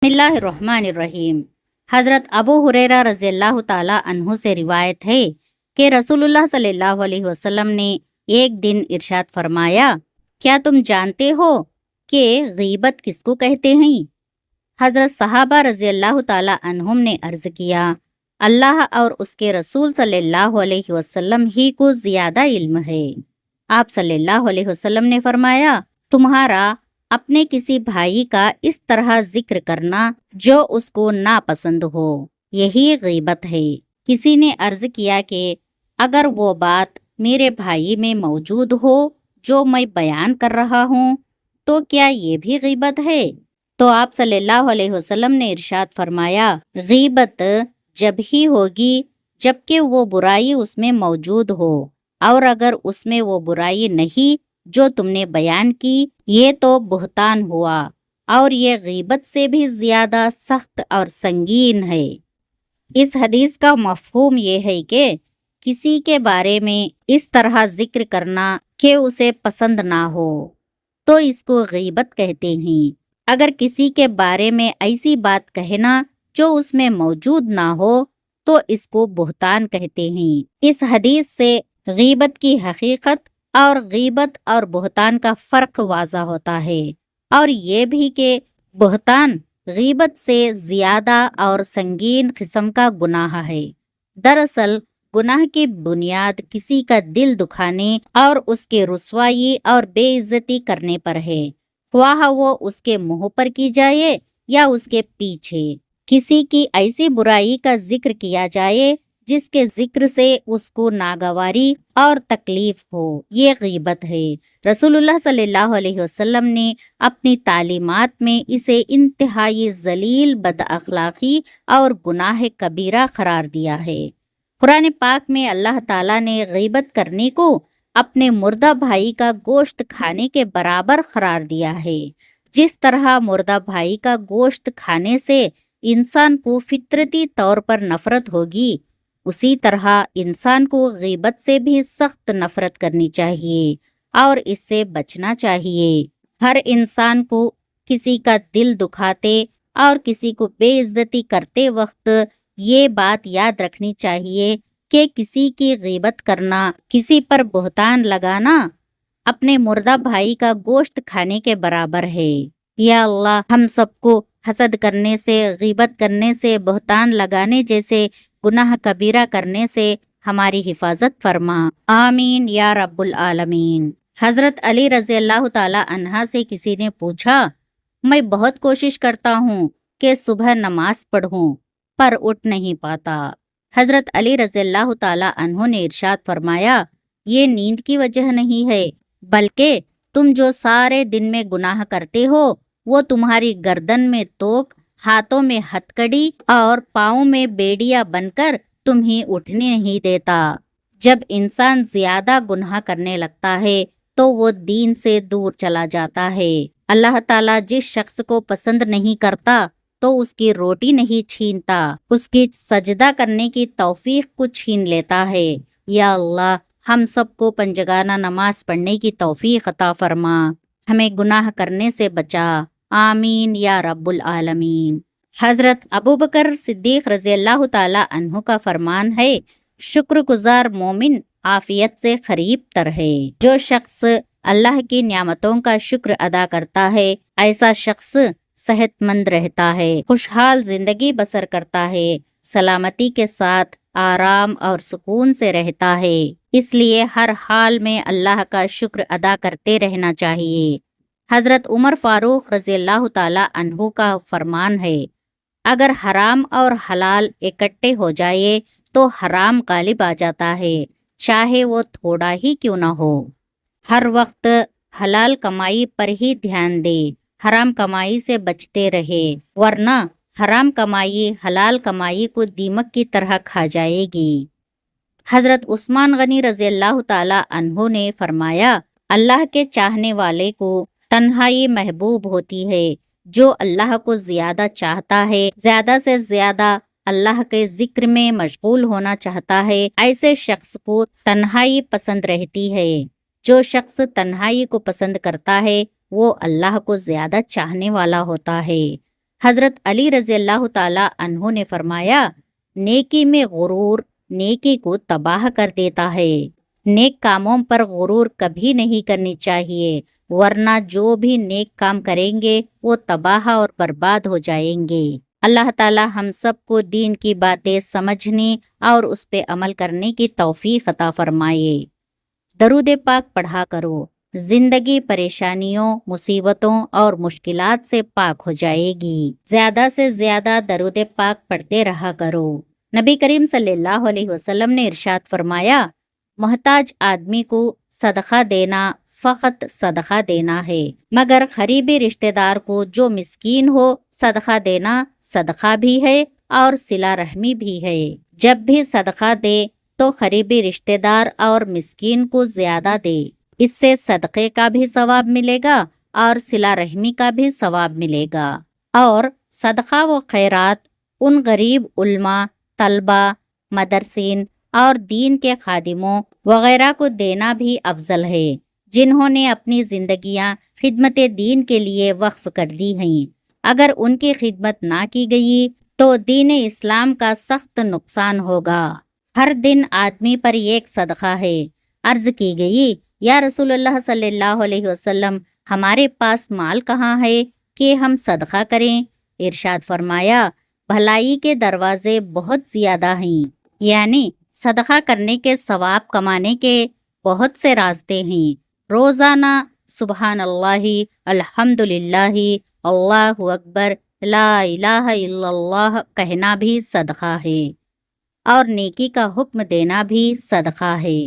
بسم اللہ الرحمن الرحیم۔ حضرت ابو ہریرہ رضی اللہ تعالی عنہ سے روایت ہے کہ رسول اللہ صلی اللہ علیہ وسلم نے ایک دن ارشاد فرمایا، کیا تم جانتے ہو کہ غیبت کس کو کہتے ہیں؟ حضرت صحابہ رضی اللہ تعالی عنہم نے عرض کیا، اللہ اور اس کے رسول صلی اللہ علیہ وسلم ہی کو زیادہ علم ہے۔ آپ صلی اللہ علیہ وسلم نے فرمایا، تمہارا اپنے کسی بھائی کا اس طرح ذکر کرنا جو اس کو ناپسند ہو، یہی غیبت ہے۔ کسی نے عرض کیا کہ اگر وہ بات میرے بھائی میں موجود ہو جو میں بیان کر رہا ہوں تو کیا یہ بھی غیبت ہے؟ تو آپ صلی اللہ علیہ وسلم نے ارشاد فرمایا، غیبت جب ہی ہوگی جبکہ وہ برائی اس میں موجود ہو، اور اگر اس میں وہ برائی نہیں جو تم نے بیان کی، یہ تو بہتان ہوا، اور یہ غیبت سے بھی زیادہ سخت اور سنگین ہے۔ اس حدیث کا مفہوم یہ ہے کہ کسی کے بارے میں اس طرح ذکر کرنا کہ اسے پسند نہ ہو تو اس کو غیبت کہتے ہیں۔ اگر کسی کے بارے میں ایسی بات کہنا جو اس میں موجود نہ ہو تو اس کو بہتان کہتے ہیں۔ اس حدیث سے غیبت کی حقیقت اور غیبت اور بہتان کا فرق واضح ہوتا ہے، اور یہ بھی کہ بہتان غیبت سے زیادہ اور سنگین قسم کا گناہ ہے۔ دراصل گناہ کی بنیاد کسی کا دل دکھانے اور اس کے رسوائی اور بے عزتی کرنے پر ہے، خواہ وہ اس کے منہ پر کی جائے یا اس کے پیچھے۔ کسی کی ایسی برائی کا ذکر کیا جائے جس کے ذکر سے اس کو ناگواری اور تکلیف ہو، یہ غیبت ہے۔ رسول اللہ صلی اللہ علیہ وسلم نے اپنی تعلیمات میں اسے انتہائی ذلیل بد اخلاقی اور گناہ کبیرہ قرار دیا ہے۔ قرآن پاک میں اللہ تعالیٰ نے غیبت کرنے کو اپنے مردہ بھائی کا گوشت کھانے کے برابر قرار دیا ہے۔ جس طرح مردہ بھائی کا گوشت کھانے سے انسان کو فطرتی طور پر نفرت ہوگی، اسی طرح انسان کو غیبت سے بھی سخت نفرت کرنی چاہیے اور اس سے بچنا چاہیے۔ ہر انسان کو کسی کا دل دکھاتے اور کسی کو بے عزتی کرتے وقت یہ بات یاد رکھنی چاہیے کہ کسی کی غیبت کرنا، کسی پر بہتان لگانا اپنے مردہ بھائی کا گوشت کھانے کے برابر ہے۔ یا اللہ ہم سب کو حسد کرنے سے، غیبت کرنے سے، بہتان لگانے جیسے گناہ کبیرہ کرنے سے ہماری حفاظت فرما، آمین یا رب العالمین۔ حضرت علی رضی اللہ تعالی عنہ سے کسی نے پوچھا، میں بہت کوشش کرتا ہوں کہ صبح نماز پڑھوں پر اٹھ نہیں پاتا۔ حضرت علی رضی اللہ تعالی عنہ نے ارشاد فرمایا، یہ نیند کی وجہ نہیں ہے، بلکہ تم جو سارے دن میں گناہ کرتے ہو وہ تمہاری گردن میں توق، ہاتھوں میں ہتکڑی اور پاؤں میں بیڑیا بن کر تمہیں اٹھنے نہیں دیتا۔ جب انسان زیادہ گناہ کرنے لگتا ہے تو وہ دین سے دور چلا جاتا ہے۔ اللہ تعالیٰ جس شخص کو پسند نہیں کرتا تو اس کی روٹی نہیں چھینتا، اس کی سجدہ کرنے کی توفیق کو چھین لیتا ہے۔ یا اللہ ہم سب کو پنجگانہ نماز پڑھنے کی توفیق عطا فرما، ہمیں گناہ کرنے سے بچا، آمین یا رب العالمین۔ حضرت ابوبکر صدیق رضی اللہ تعالی عنہ کا فرمان ہے، شکر گزار مومن عافیت سے قریب تر ہے۔ جو شخص اللہ کی نعمتوں کا شکر ادا کرتا ہے ایسا شخص صحت مند رہتا ہے، خوشحال زندگی بسر کرتا ہے، سلامتی کے ساتھ آرام اور سکون سے رہتا ہے۔ اس لیے ہر حال میں اللہ کا شکر ادا کرتے رہنا چاہیے۔ حضرت عمر فاروق رضی اللہ تعالی عنہ کا فرمان ہے، اگر حرام اور حلال اکٹھے ہو جائے تو حرام غالب آ جاتا ہے، چاہے وہ تھوڑا ہی کیوں نہ ہو۔ ہر وقت حلال کمائی پر ہی دھیان دے، حرام کمائی سے بچتے رہے، ورنہ حرام کمائی حلال کمائی کو دیمک کی طرح کھا جائے گی۔ حضرت عثمان غنی رضی اللہ تعالی عنہ نے فرمایا، اللہ کے چاہنے والے کو تنہائی محبوب ہوتی ہے۔ جو اللہ کو زیادہ چاہتا ہے، زیادہ سے زیادہ اللہ کے ذکر میں مشغول ہونا چاہتا ہے، ایسے شخص کو تنہائی پسند رہتی ہے۔ جو شخص تنہائی کو پسند کرتا ہے وہ اللہ کو زیادہ چاہنے والا ہوتا ہے۔ حضرت علی رضی اللہ تعالی عنہ نے فرمایا، نیکی میں غرور نیکی کو تباہ کر دیتا ہے۔ نیک کاموں پر غرور کبھی نہیں کرنی چاہیے، ورنہ جو بھی نیک کام کریں گے وہ تباہ اور برباد ہو جائیں گے۔ اللہ تعالی ہم سب کو دین کی باتیں سمجھنے اور اس پہ عمل کرنے کی توفیق عطا فرمائے۔ درود پاک پڑھا کرو، زندگی پریشانیوں، مصیبتوں اور مشکلات سے پاک ہو جائے گی۔ زیادہ سے زیادہ درود پاک پڑھتے رہا کرو۔ نبی کریم صلی اللہ علیہ وسلم نے ارشاد فرمایا، محتاج آدمی کو صدقہ دینا فقط صدقہ دینا ہے، مگر قریبی رشتہ دار کو جو مسکین ہو صدقہ دینا صدقہ بھی ہے اور صلہ رحمی بھی ہے۔ جب بھی صدقہ دے تو قریبی رشتہ دار اور مسکین کو زیادہ دے، اس سے صدقے کا بھی ثواب ملے گا اور صلہ رحمی کا بھی ثواب ملے گا۔ اور صدقہ و خیرات ان غریب علماء، طلباء، مدرسین اور دین کے خادموں وغیرہ کو دینا بھی افضل ہے، جنہوں نے اپنی زندگیاں خدمت دین کے لیے وقف کر دی ہیں۔ اگر ان کی خدمت نہ کی گئی تو دین اسلام کا سخت نقصان ہوگا۔ ہر دن آدمی پر ایک صدقہ ہے۔ عرض کی گئی، یا رسول اللہ صلی اللہ علیہ وسلم، ہمارے پاس مال کہاں ہے کہ ہم صدقہ کریں؟ ارشاد فرمایا، بھلائی کے دروازے بہت زیادہ ہیں، یعنی صدقہ کرنے کے ثواب کمانے کے بہت سے راستے ہیں۔ روزانہ سبحان اللہ، الحمدللہ، اللہ اکبر، لا الہ الا اللہ کہنا بھی صدقہ ہے، اور نیکی کا حکم دینا بھی صدقہ ہے،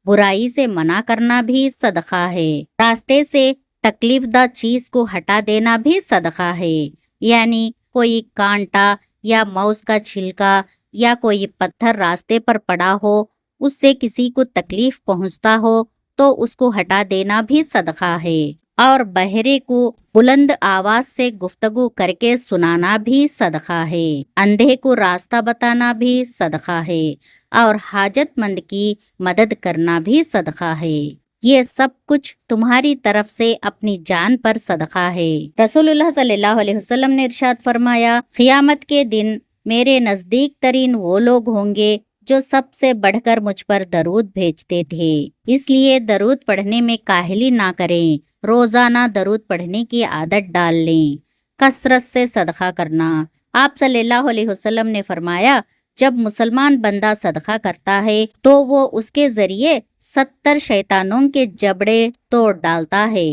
برائی سے منع کرنا بھی صدقہ ہے، راستے سے تکلیف دہ چیز کو ہٹا دینا بھی صدقہ ہے، یعنی کوئی کانٹا یا موز کا چھلکا یا کوئی پتھر راستے پر پڑا ہو، اس سے کسی کو تکلیف پہنچتا ہو تو اس کو ہٹا دینا بھی صدقہ ہے، اور بہرے کو بلند آواز سے گفتگو کر کے سنانا بھی صدقہ ہے، اندھے کو راستہ بتانا بھی صدقہ ہے، اور حاجت مند کی مدد کرنا بھی صدقہ ہے۔ یہ سب کچھ تمہاری طرف سے اپنی جان پر صدقہ ہے۔ رسول اللہ صلی اللہ علیہ وسلم نے ارشاد فرمایا، قیامت کے دن میرے نزدیک ترین وہ لوگ ہوں گے جو سب سے بڑھ کر مجھ پر درود بھیجتے تھے، اس لیے درود پڑھنے میں کاہلی نہ کریں، روزانہ درود پڑھنے کی عادت ڈال لیں۔ کثرت سے صدقہ کرنا، آپ صلی اللہ علیہ وسلم نے فرمایا، جب مسلمان بندہ صدقہ کرتا ہے تو وہ اس کے ذریعے 70 شیطانوں کے جبڑے توڑ ڈالتا ہے۔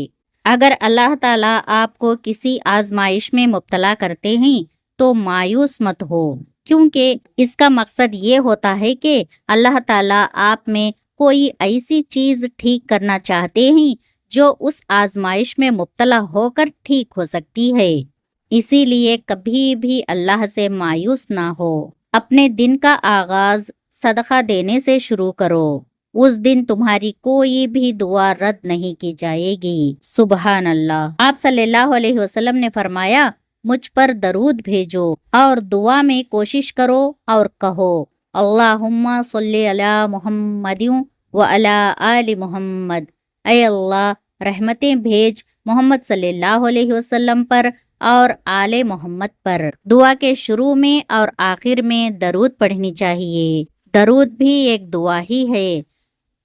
اگر اللہ تعالیٰ آپ کو کسی آزمائش میں مبتلا کرتے ہیں تو مایوس مت ہو، کیونکہ اس کا مقصد یہ ہوتا ہے کہ اللہ تعالیٰ آپ میں کوئی ایسی چیز ٹھیک کرنا چاہتے ہیں جو اس آزمائش میں مبتلا ہو کر ٹھیک ہو سکتی ہے۔ اسی لیے کبھی بھی اللہ سے مایوس نہ ہو۔ اپنے دن کا آغاز صدقہ دینے سے شروع کرو، اس دن تمہاری کوئی بھی دعا رد نہیں کی جائے گی۔ سبحان اللہ۔ آپ صلی اللہ علیہ وسلم نے فرمایا، مجھ پر درود بھیجو اور دعا میں کوشش کرو اور کہو، اللہم صلی علی محمد وعلی آل محمد، اے اللہ رحمتیں بھیج محمد صلی اللہ علیہ وسلم پر اور آل محمد پر۔ دعا کے شروع میں اور آخر میں درود پڑھنی چاہیے۔ درود بھی ایک دعا ہی ہے۔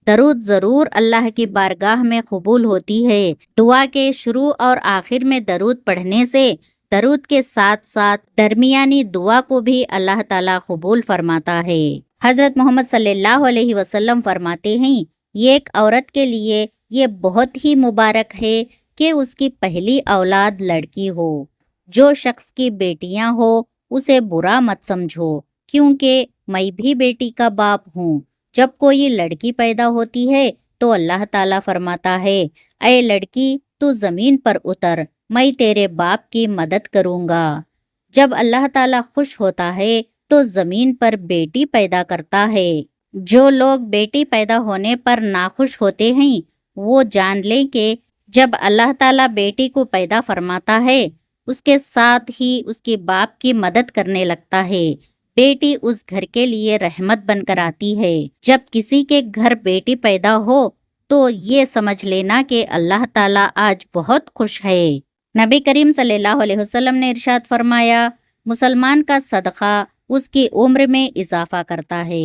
درود ضرور اللہ کی بارگاہ میں قبول ہوتی ہے۔ دعا کے شروع اور آخر میں درود پڑھنے سے درود کے ساتھ ساتھ درمیانی دعا کو بھی اللہ تعالیٰ قبول فرماتا ہے۔ حضرت محمد صلی اللہ علیہ وسلم فرماتے ہیں، ایک عورت کے لیے یہ بہت ہی مبارک ہے کہ اس کی پہلی اولاد لڑکی ہو۔ جو شخص کی بیٹیاں ہو اسے برا مت سمجھو، کیونکہ میں بھی بیٹی کا باپ ہوں۔ جب کوئی لڑکی پیدا ہوتی ہے تو اللہ تعالیٰ فرماتا ہے، اے لڑکی تو زمین پر اتر، میں تیرے باپ کی مدد کروں گا۔ جب اللہ تعالیٰ خوش ہوتا ہے تو زمین پر بیٹی پیدا کرتا ہے۔ جو لوگ بیٹی پیدا ہونے پر ناخوش ہوتے ہیں وہ جان لیں کہ جب اللہ تعالیٰ بیٹی کو پیدا فرماتا ہے اس کے ساتھ ہی اس کے باپ کی مدد کرنے لگتا ہے۔ بیٹی اس گھر کے لیے رحمت بن کر آتی ہے۔ جب کسی کے گھر بیٹی پیدا ہو تو یہ سمجھ لینا کہ اللہ تعالیٰ آج بہت خوش ہے۔ نبی کریم صلی اللہ علیہ وسلم نے ارشاد فرمایا، مسلمان کا صدقہ اس کی عمر میں اضافہ کرتا ہے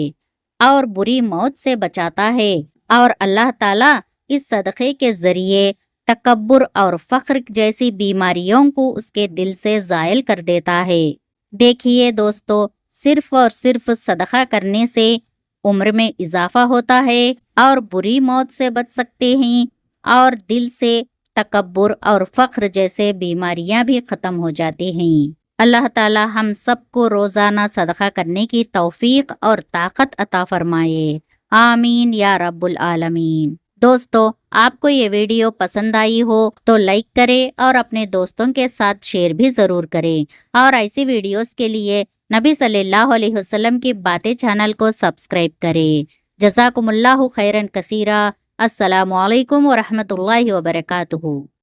اور بری موت سے بچاتا ہے، اور اللہ تعالیٰ اس صدقے کے ذریعے تکبر اور فخر جیسی بیماریوں کو اس کے دل سے زائل کر دیتا ہے۔ دیکھیے دوستو، صرف اور صرف صدقہ کرنے سے عمر میں اضافہ ہوتا ہے اور بری موت سے بچ سکتے ہیں، اور دل سے تکبر اور فخر جیسے بیماریاں بھی ختم ہو جاتی ہیں۔ اللہ تعالی ہم سب کو روزانہ صدقہ کرنے کی توفیق اور طاقت عطا فرمائے، آمین یا رب العالمین۔ دوستو، آپ کو یہ ویڈیو پسند آئی ہو تو لائک کرے اور اپنے دوستوں کے ساتھ شیئر بھی ضرور کرے، اور ایسی ویڈیوز کے لیے نبی صلی اللہ علیہ وسلم کی باتیں چینل کو سبسکرائب کرے۔ جزاکم اللہ خیرن کثیرا۔ السلام علیکم ورحمۃ اللہ وبرکاتہ۔